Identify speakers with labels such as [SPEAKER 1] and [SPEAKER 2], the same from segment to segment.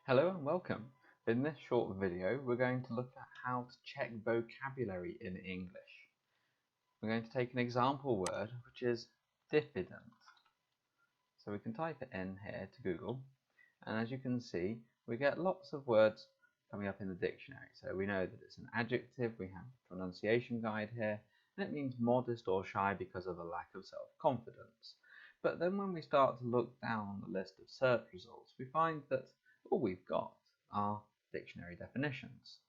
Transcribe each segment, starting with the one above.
[SPEAKER 1] Hello and welcome. In this short video, we're going to look at how to check vocabulary in English. We're going to take an example word, which is diffident. So we can type it in here to Google, and as you can see, we get lots of words coming up in the dictionary. So we know that it's an adjective, we have the pronunciation guide here, and it means modest or shy because of a lack of self-confidence. But then when we start to look down on the list of search results, we find that all we've got are dictionary definitions.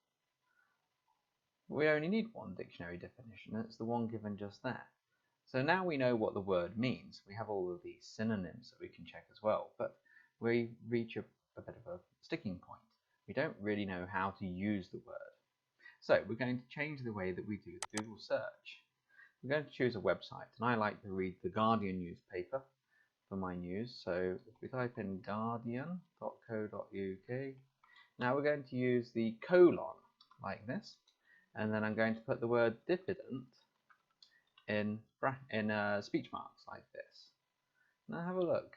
[SPEAKER 1] We only need one dictionary definition, and it's the one given just there. So now we know what the word means. We have all of these synonyms that we can check as well, but we reach a bit of a sticking point. We don't really know how to use the word. So we're going to change the way that we do the Google search. We're going to choose a website, and I like to read the Guardian newspaper for my news. So if we type in guardian.co.uk, now we're going to use the colon like this, and then I'm going to put the word diffident in speech marks like this. Now have a look.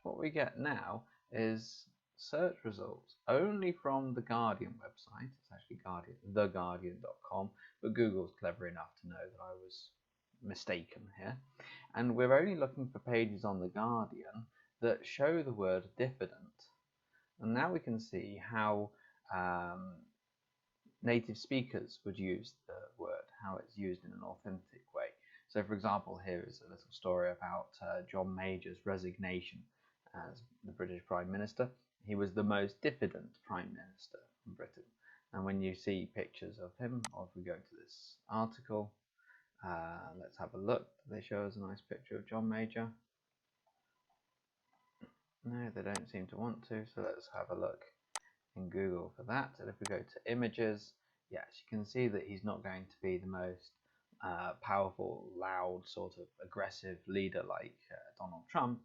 [SPEAKER 1] What we get now is search results only from the Guardian website. It's actually theguardian.com, but Google's clever enough to know that I was mistaken here. And we're only looking for pages on the Guardian that show the word diffident. And now we can see how native speakers would use the word, how it's used in an authentic way. So for example, here is a little story about John Major's resignation as the British Prime Minister. He was the most diffident Prime Minister in Britain. And when you see pictures of him, or if we go to this article, let's have a look. They show us a nice picture of John Major. No, they don't seem to want to, so let's have a look in Google for that. And if we go to images, yes, you can see that he's not going to be the most powerful, loud, sort of aggressive leader like Donald Trump.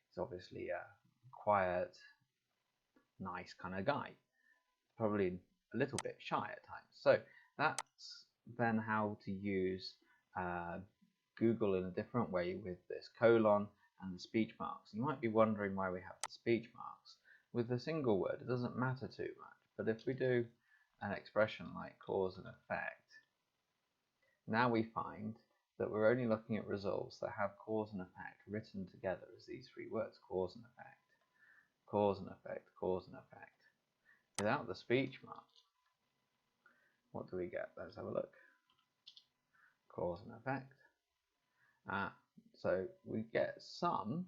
[SPEAKER 1] He's obviously a quiet, nice kind of guy, probably a little bit shy at times. So that's then how to use Google in a different way with this colon and the speech marks. You might be wondering why we have the speech marks. With a single word, it doesn't matter too much, but if we do an expression like cause and effect, now we find that we're only looking at results that have cause and effect written together as these three words: cause and effect, cause and effect, cause and effect. Without the speech mark, what do we get? Let's have a look. Cause and effect. So we get some,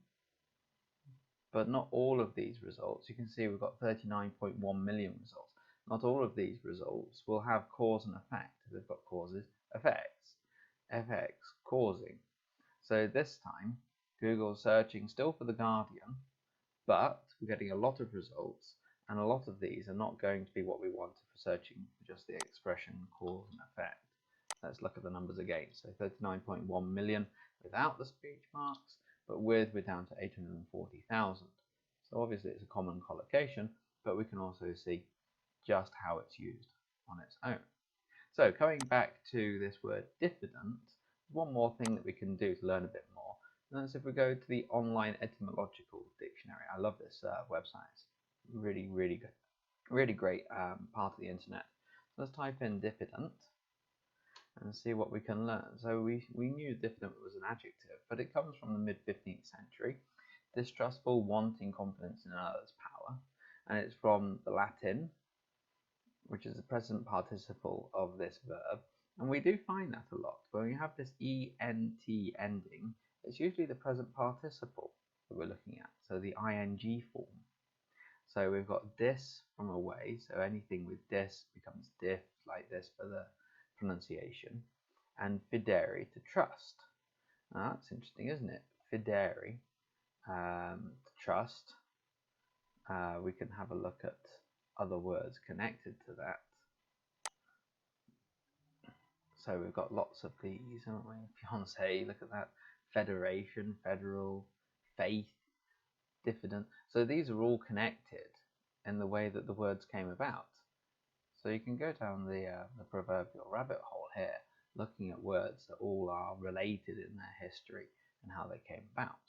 [SPEAKER 1] but not all of these results. You can see we've got 39.1 million results. Not all of these results will have cause and effect. They've got causes, effects, effects, causing. So this time, Google's searching still for the Guardian, but we're getting a lot of results, and a lot of these are not going to be what we wanted for searching for just the expression cause and effect. Let's look at the numbers again. So 39.1 million without the speech marks, but with, we're down to 840,000. So obviously it's a common collocation, but we can also see just how it's used on its own. So coming back to this word diffident, one more thing that we can do to learn a bit more, and that's if we go to the online etymological dictionary. I love this website. It's really, really good, really great part of the internet. So let's type in diffident and see what we can learn. So we knew diffident was an adjective, but it comes from the mid-15th century. Distrustful, wanting confidence in another's power, and it's from the Latin, which is the present participle of this verb. And we do find that a lot. When we have this ENT ending, it's usually the present participle that we're looking at, so the ing form. So we've got dis from away, so anything with dis becomes diff, like this for the pronunciation, and fidere, to trust. Now that's interesting, isn't it? Fidere, to trust. We can have a look at other words connected to that. So we've got lots of these, haven't we? Fiancé, look at that. Federation, federal, faith, diffident. So these are all connected in the way that the words came about. So you can go down the proverbial rabbit hole here, looking at words that all are related in their history and how they came about.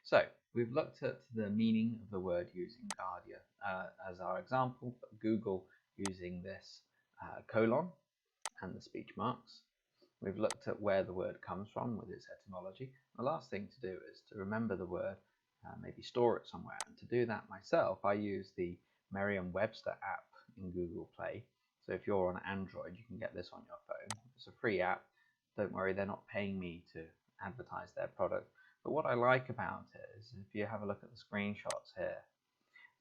[SPEAKER 1] So we've looked at the meaning of the word using Guardia as our example, Google using this colon and the speech marks. We've looked at where the word comes from with its etymology. The last thing to do is to remember the word, maybe store it somewhere. And to do that myself, I use the Merriam-Webster app in Google Play. So if you're on Android, you can get this on your phone. It's a free app. Don't worry, they're not paying me to advertise their product. But what I like about it is if you have a look at the screenshots here.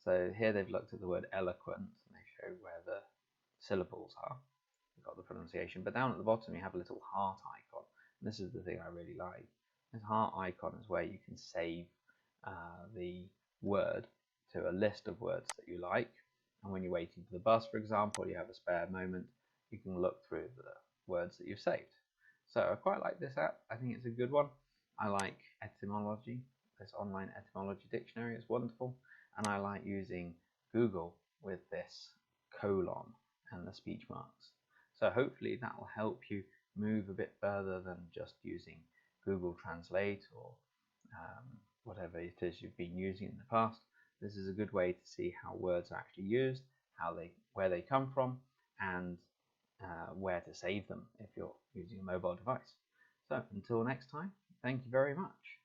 [SPEAKER 1] So here they've looked at the word eloquent and they show where the syllables are. We've got the pronunciation, but down at the bottom you have a little heart icon. And this is the thing I really like. This heart icon is where you can save the word to a list of words that you like. And when you're waiting for the bus, for example, you have a spare moment, you can look through the words that you've saved. So I quite like this app. I think it's a good one. I like etymology. This online etymology dictionary is wonderful. And I like using Google with this colon and the speech marks. So hopefully that will help you move a bit further than just using Google Translate or whatever it is you've been using in the past. This is a good way to see how words are actually used, where they come from, and where to save them if you're using a mobile device. So until next time, thank you very much.